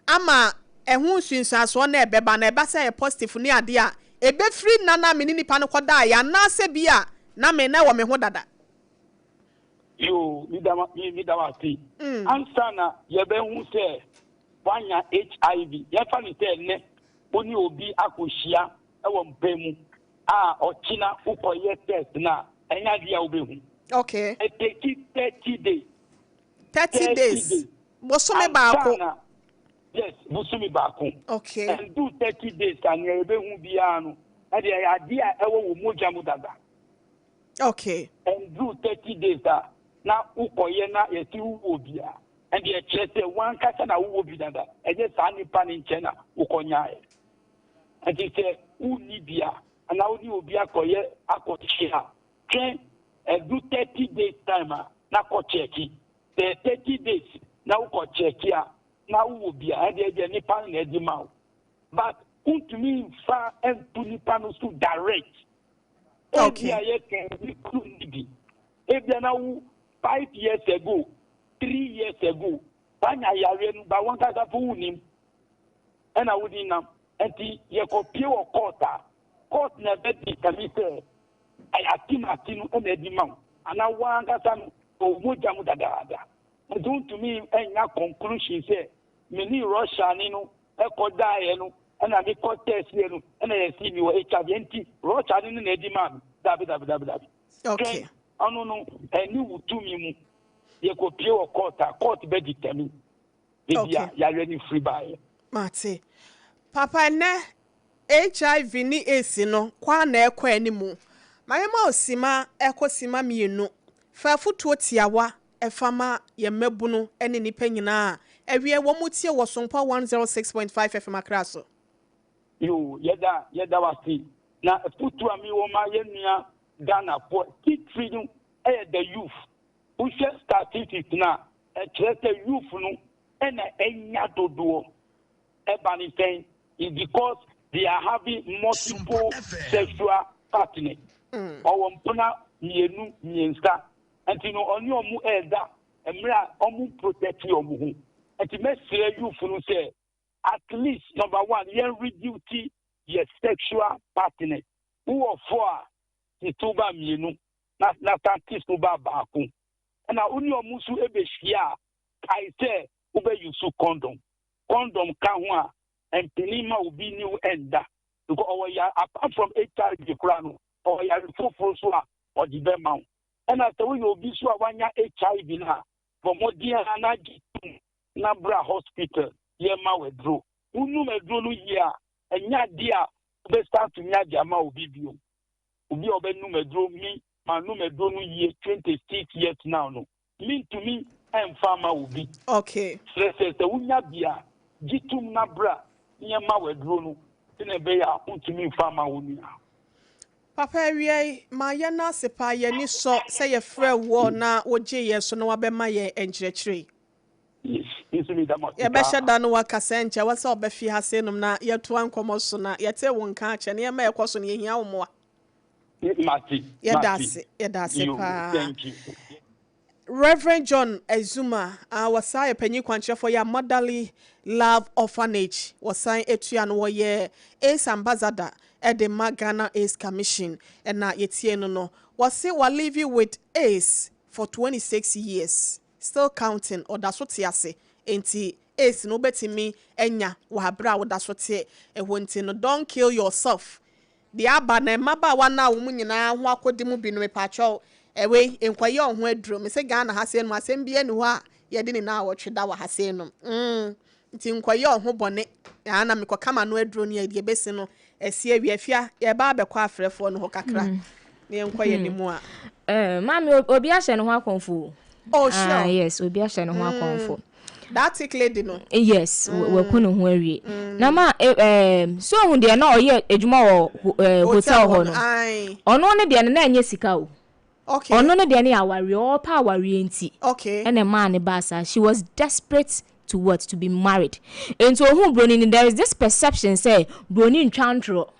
ama ehun sunsaso na ebeba na eba se positive ni ade a ebe free nana me nipa no koda ya na se bia na me na wo me ho dada yo mi dama ti ansana ye be hu se wanya HIV ye fa ni te ne oni obi akohia ewo mpemu a ochina ukoye test na enya dia obehu okay it take 30 days 30 days. Bosome baako. Yes, Busumi baako. Okay. And do 30 days and you hu bia no. And the idea ewo moja mu dada. Okay. And do 30 days na ukoye na yeti wo bia. And the chese one kasa na wo bi dada. And just ani pan in China ukonya. And he say uni bia and na uni obi akoye akochia. Train and do 30 days time na ko cheki. The 30 days na uko chekia. Na wo bia and the nipa na di ma. But to me fa and to nipa no so direct. Okay. If they now 5 years ago, 3 years ago, when I ran by one kind of him, and I would in them, and the pure court never did committee. I asked and Eddie Mount, and I want that some of Mujamu Dada. And don't to me, and your conclusion say, many Russian, Echo die, and I make test and I see you HIV, Russia in Eddie Man. Okay. I don't know. I knew to me. You could pure court be determined. Okay. You are ready free by. Mate. Papa ne HIV ni esi no kwa na ekọ animu. Mayema osima ekosima mienu. Fa futuo tiawa efama ye mebunu ene nipa nyina. Ewie wo mutie wo Sompa 106.5 FM akraso. You yeda wasi. Na futuo mi wo ma ye nua Ghana for keep freedom the youth. We shall statistics now. The youth no and enya dodo. Ebani saying is because they are having multiple sexual partners. Or mpona mienu miensa. And you know only omu elda emra omu protect omu hu. And to make sure youth no say at least number one, you reduce your sexual partner. Who are for Ituba mienu na tantis tuba baako na uni omusu ebehia kai say ube yusu condom ka ho a empinima obi new enda because apart from HIV krano or ya foforo so a odibe ma and after we obi so awanya HIV na for modia na na bra hospital ye ma wedro unu medro no ye a enya dia ube start to nya dia ma obi bio Ubi obe numedro me, my numedro no year 26 years now no. Mean to me, I am farmer ubi. Okay. So the unya bia, jitum na bra, nyama wedro no. Tenebeya unto me farmer unia. Papa wie ma ye na sepa ye ni so say ye frɛ wo na oje ye so no wabɛma ye enkyerɛkyerɛ. Yes, isso me dá uma. Ye be hyɛ no wakasa nkyɛ wa sɛ obefi ha se nom na ye to ankɔmɔ so na ye te wo nka akyɛ na ye ma ye kɔ so na ye hia wo moa. Mati. Yedase pa. Thank you. Reverend John Ezuma, wasai penyi kwanche for ya Motherly Love Orphanage, wasai etuya no ye Ace Ambassador at the Ghana Ace Commission, and na yetie no wase wa live with Ace for 26 years, still counting, or that's what yase. Enti Ace no betimi enya wa bra wo that's what ye e no don't kill yourself. The aba na maba wana wo nyina ho akodi mu bi no mepacho ewe enkwaye ohun aduro me se Ghana ha se no asem bia ni ho a ye de ni na awotwe da wa ha se no nti nkwaye ohun bone ya na mekoka ma no aduro ni ye besi no esi awi afia ye ba abekọ afrefo no ho kakra ne nkwaye ni mu a mami obi ahye no ho akonfo oh sure yes obi ahye no ho akonfo that tick lady no yes we kono ho awie na ma so hu de na oye ejuma wo hotel ho no ono ne de na anya sika o okay ono ne de na aware o pa aware enti okay and a man basa she was desperate to be married and hu broni there is this perception say broni ntwantro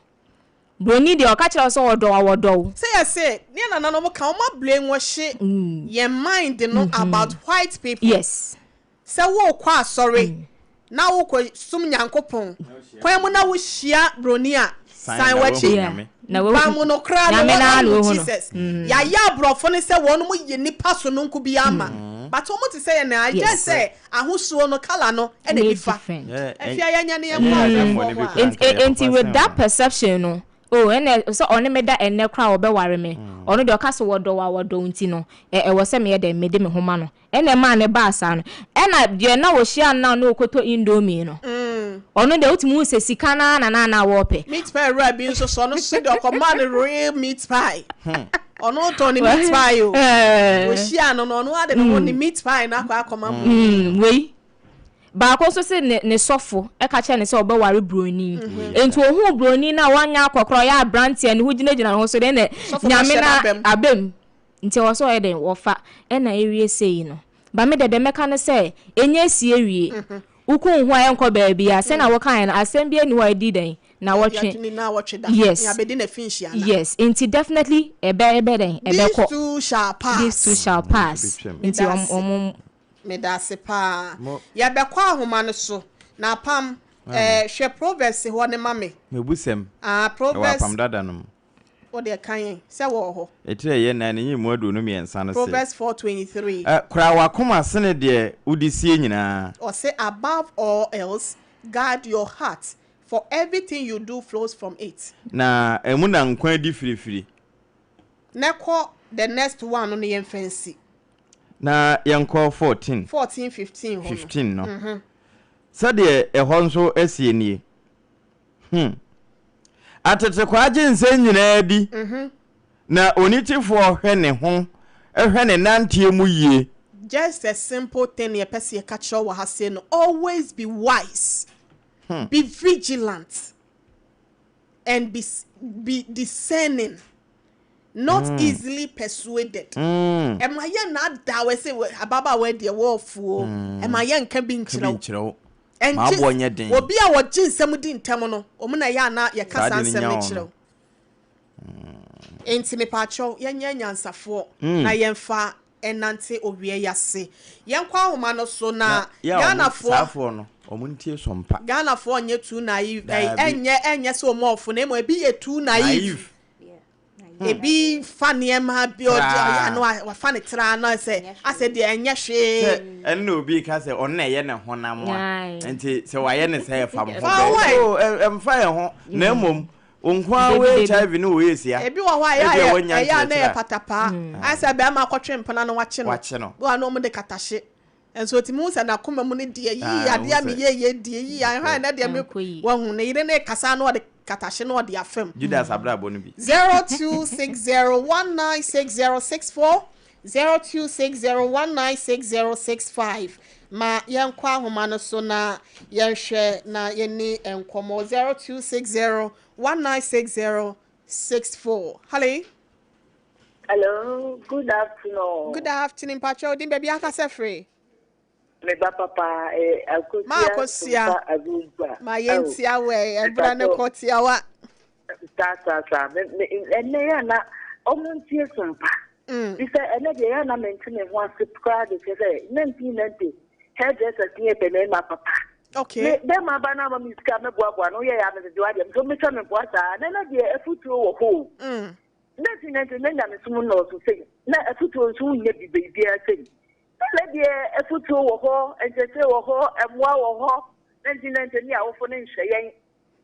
broni de okache so wodo say ne na no mo ka o ma blame wo hye your mind no about white people yes se wo kwa sorry na wo ko sum nyankopon kwan mu na wo hia broni a san wachi na wo ba mu no kra no Jesus ya ya brofo ne se won mu ye nipa so no nku bi ama but o mu ti say na I just say ahosuo no kala no e na bifa afia ya nya ne ye kwa with that perception no oh ene so one me da enne kra obeware me ono de okase wodo wa wodo nti no wo se me de me de me homa no ene ma ne ba asa no ena de na wo hia na no okoto indomie no ono de utimu se sika na wo pe meat pie rabi nso so no se de command real meat pie ono to ni meat pie o wo hia no no ade no ni meat pie na kwa akoma we ba ko so se ne sofo e ka che ne se obeware broni enti ohu broni na wanya akokro ya brantie ne hu gina ho so de ne nyame na abem nti wo so e den wo fa e na ewie sei no ba me de meka ne se enye si ewie ukun hu ayen ko ba bia se na wo kan na asem bia ni wa di den na wo twe yes ya be na finish ya yes nti definitely ebe den ebe ko these two shall pass nti me da se pa ya be kwa ahoma no so na pam hwe proverbs ho ne mame mebusem proverbs Apam Dadaa no what they kan se wo ho etire ye na ne yimu adu no miensa no se proverbs 4:23 kra wakoma sene de udisie nyina or say above all else guard your heart for everything you do flows from it na emu na nkwa di firifiri neko the next one no yen fancy na yanko 15 no sade ehon so asienie atete kwaje nse nyina di na onitifo hwe ne ho ehwe ne nantie mu yie just a simple thing ye pese ye catch wa ha say no always be wise be vigilant and be discerning not easily persuaded am I na da we say ababa we de wolfo am I nka bi nchirawo ma bonye den obi a wo ginsem di ntem no omuna ya na ye kasa nsem ne chirawo enti me pacho yenye nyansafo na yemfa enante owie yase yenkwa homa no so na Ghanafo no omuntie sompa Ghanafo onye tu naive enye so omofo na emo ebi ye tu naive ebi fanie ma bi odi ya no wa fane tra no se ase de enye hwe enne obi ka se onne ye ne honam a enti se wa ye ne se fam ho be emfa ye ho na emom onkwa we HIV no we sia ebi wo hwa ya na ye patapa ase be ma kwotwe mpana no wache no wo no mo de katashe enso timu se na koma mu ne de yi ade a me ye de yi an ha na de me wo hu ne yire ne kasa no de katashe no de afem Judas abrabo no bi 0260196064 0260196065 ma yenkwa homa no so na yenhwe na yeni enkomo 0260196064 hello good afternoon Pacho din baby aka se free me ba papa akosia ma yentia we ebra ne kotia wa ta enne ya na omuntie sompa bisa enne de ya na mentine ho subscribe ke say 1990 hairdresser tie pele ma papa okay be ma ba na ma misika me boa no ye ya me de wa de so me cha me boa sa na de efutuo wo ho 1990 na me sumu no so say na efutuo so nye bi baby a say na de efutuo wo ho entete wo ho emwa wo ho 1990 ni a wo fo ne nhyeyen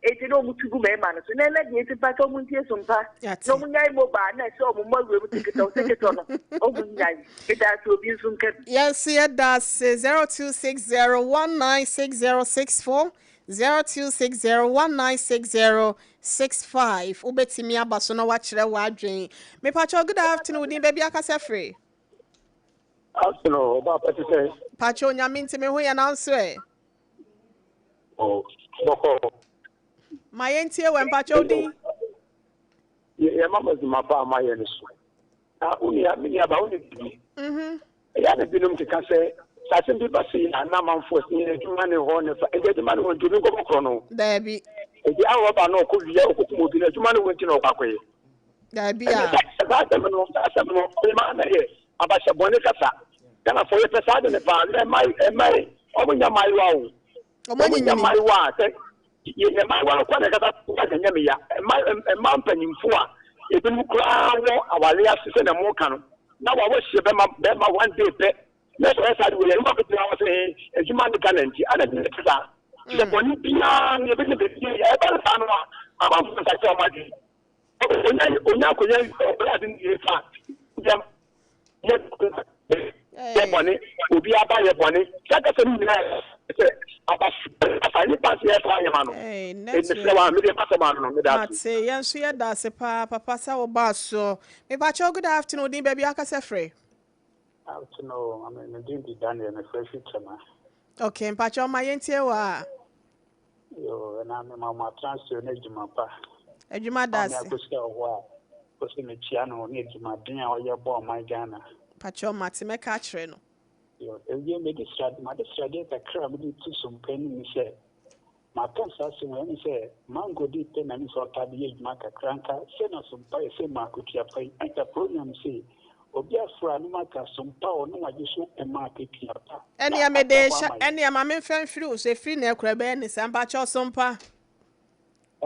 eti no mutugu me ma no so na de eti pa to muntie sompa no munyai mo ba na so mo mawe mu tikito no o munyai eda so bi sun ke yes yeah that's 0260196064 0260196065 ubetimi abaso na wa kire wa adwen me pacho good afternoon din baby akasa free afternoon ba patise pacho nyame ntime ho ya na nso boko ma yentie we pacho din ya mama zuma pa ma ye nso uni ya mini aba uni bi ya ne binum tika se satin bi basi na na manfo ni eduma ne ho ne fa eduma ne ho ntobi ko bokro no da bi eji awo ba na ko wiya okukum obi na eduma ne ho nti na okwakoye da bi a ba ta no ma na ye abasha bone kasa kana fo ye pesa de ne pa na mai omunya mai wa o omunya mai wa te ye ne mai wa ko ne kasa ka nya me ya ma mpanyimfo a ebi mu kura wo awale asese na mo ka no na wa wo hye be ma one day pe na so esa de we ma be na wo se ejuma de talent ana de kasa se boni bia ne be ne be ya e ba sa no ama fu sa cha ma di onya konya obra din ye fact ye boni obi aba ye boni saka se ni na se aba afani pass ye fa ye ma no e se wa me de pass ma no me da say yenso ye da se papa sa wo ba so me pa cho good afternoon din baby aka se free afternoon I mean din di Daniel na fresh chama okay pa cho ma yentie wa yo na me ma transfer na juma pa ejuma da se ko se me chia no ne juma din a ye bo my Ghana Pacho Matime Catherine. Yo, you made this strategy that crab to some penny, say. My cancer, when say, Mango deep pen and so tabby marker cranker, send us some pay, say Marco Chiapai, and the program say, Obia for a marker, some power, no addition, and market Chiapa. Any amedesha, any amame fan through, say free near Craben, and Pacho Sompa.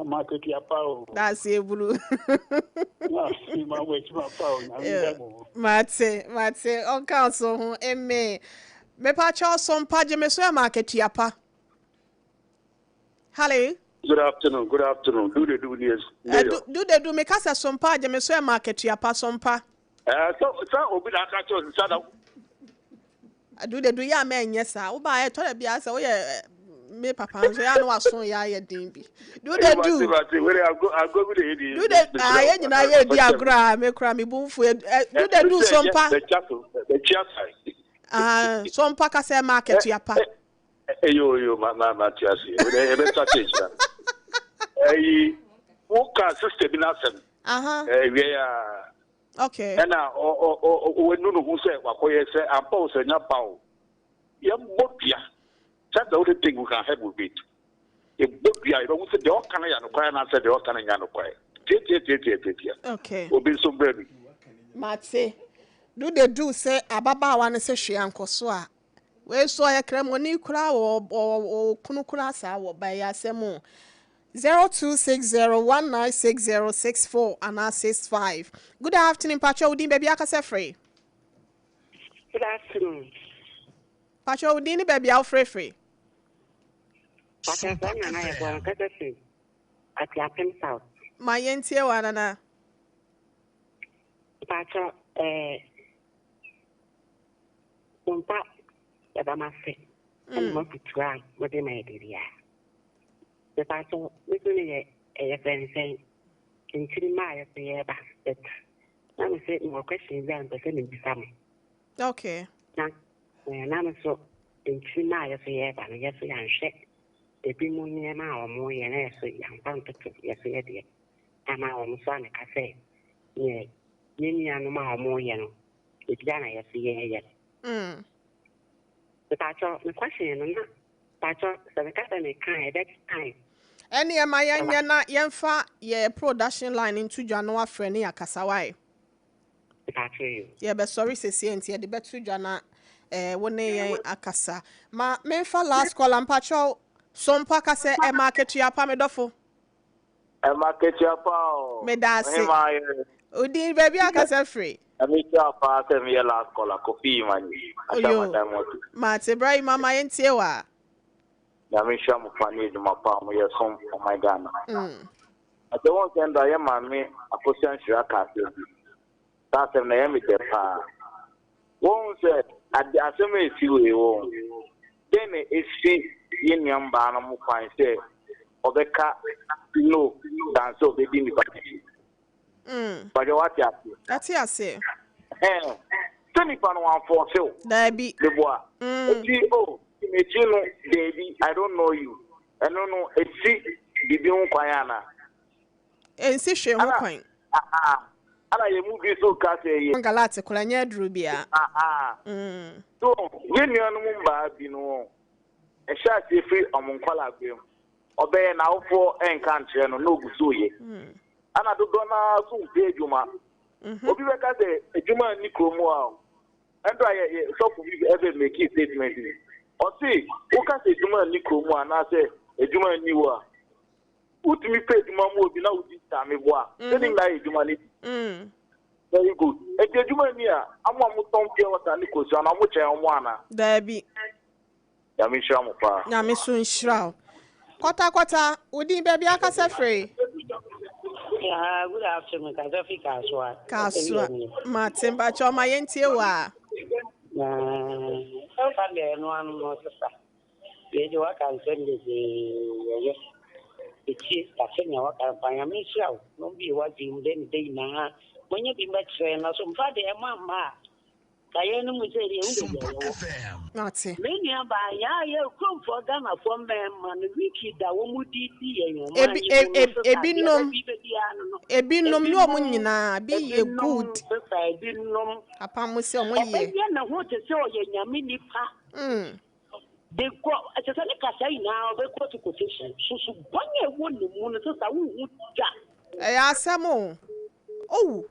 Market Chiapa. That's a blue. My way to my phone. Mate, on council, and me Pacho Sompa, Jemeso market Chiapa. Hello. Good afternoon. Do they do this? Do they do make us a Sompa, Jemeso market Chiapa Sompa? So, Obi Akacho, do they do ya man? Yes, sir. Oh, by a toilet be as me papa so ya no aso ya ye din bi do they do I go with the do they I na ye di agora me kra me bumfu do they do sompa the chair sompa ka say market ya pa yo ma tiasi we better change that wo ka system bi na sem we okay and o no hu say wakoye say ampa o say nya pa o ye mbobia. That's the only thing we can help with it. If we are don't say the all can ya no kwai na say the all can ya no kwai. Okay. Obi so baby. Mate. Do they do say ababa wa ne say hwe ankoso a. We so ya kremoni kura o kunu kura sa wo ba ya asem 0260196064 and 65. Good afternoon, Pacho Udin baby akase free. Good afternoon. Pacho Udin baby al free. Pacho na ya kwa katase. Ati Apam South. My yentie wanana. Pacho Sompa ya mase. Mo kutua mo de na ediria. The Pacho we e friend say intiri ma ya say ba but na me say more questions than the same bisam. Okay. Na me so intiri ma ya say ba na ya say anhwe. Ebi mo nye ma o mo ye na so yan panto ya say de. Ama o mo so na ka say ye anu ma o mo ye no. Ebi na ya say ye. The Pacho the question no Pacho so the ka me kan that time. Any am I na yemfa ye production line into January friend ya kasawai. Yeah, but sorry say enti de betu Jana wone ye akasa. Ma memfa last call am Pacho Sompa ka say e market ya pa medofo. E market ya pa. Me da say. Odi baby akasa free. Ami ya pa say me last call kopi mani. Ma te brai mama enti wa. Na me sha mo fani de mapa mo ye som for my Ghana. Ate won send da ye ma me akosan hira ka se. That's na ye me de pa. Won say ade asem e fi we won. Den e fi ye nyamba na mo kwan say obeka no dan so be di ni ba. But you what ya say? That's ya say. Tony pan one for sale. There be. Yeboaa. Imagine, baby, I don't know you. I don't know. It's Bibi Unquayana. And see, she won't coin. I movie so catty. Galati, Colania Drubia. So, when you're Mumba, you know, a shot is free among Qualabim. Obey now for and country and no good to ye. And I do not soon pay Juma. Obi Beka say, a Juma Nicomo. And I saw ever make his statement. Or see, who can say Juma Nicomo and I say, a Juma Niwa. Put me pay Juma will be now with this time. Sending like Juma. Very good. A Juma near, I'm one with Tom Pierre and Nico's and I'm which I am one. There be Yamisha. Yamisun Shroud. Kota, would you baby akasa free? Yeah, good afternoon. Kaswa. Martin Bacho my yentie So far there no one knows that. You work and send the it's passing your work by a mission. No be watching then day now. When you be back saying some father mamma. Kayenu muzeri Martin. Many by ya come for Ghana from man wiki that woman Ebinom no mu nyina bi ye good. Apam se omo ye. Na ho te se oye nyame nipa. They go I just like say now they go to quotation. So bonye wo ne mu no so sa wo hu ja. Asamo. Oh.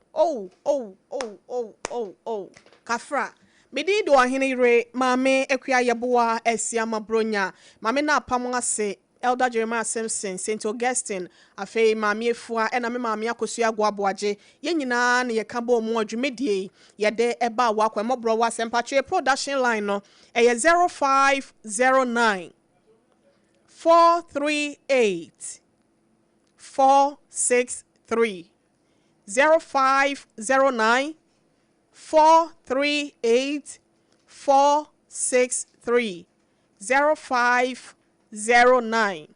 Kafra. Medi do Oheneyere Mame Yeboaa Yeboaa Apam Bronya. Mame na Apam ase Elder Jeremiah Simpson, St. Augustine, afei Mame Efua, ena me Mame Akosua Gwaboaje. Ye nyina na ye ka bo mu adwumedie. Ye de eba wakwa Mọ́borọ̀ Asem patwe production line no. 0509 438 463 0509 438 463 0509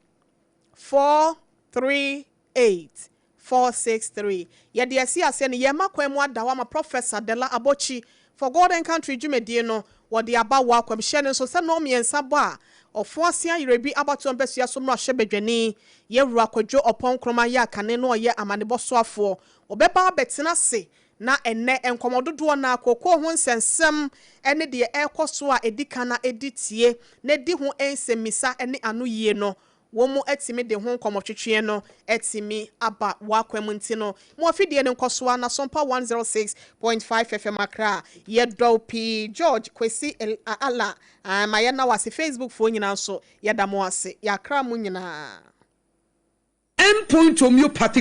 438 463. Yede asi ase ne yema kwemu adawa ma Professor Dela Abochi for God and Country dwumedie no wode aba wa kwamhye ne so se no miensa bo a ofo asia yerebi abato mbesua so mra hyebedwani yewura kwadwo opon kroma ya kane no ye amanebɔso afo obeba betena se na enne enkomododo na akoko ho nsensem ene de ekoso a edika na editie na di ho ensemisa ene anu yie no womu etimi de ho nkomotwetwe no etimi aba wakwam nti no mo afidie ne nkoso na Sompa 106.5 FM Accra ye dopi George Kwesi ala maye na wase Facebook fo nyina so ye da mo ase ya kra mu nyina endpoint homeopathic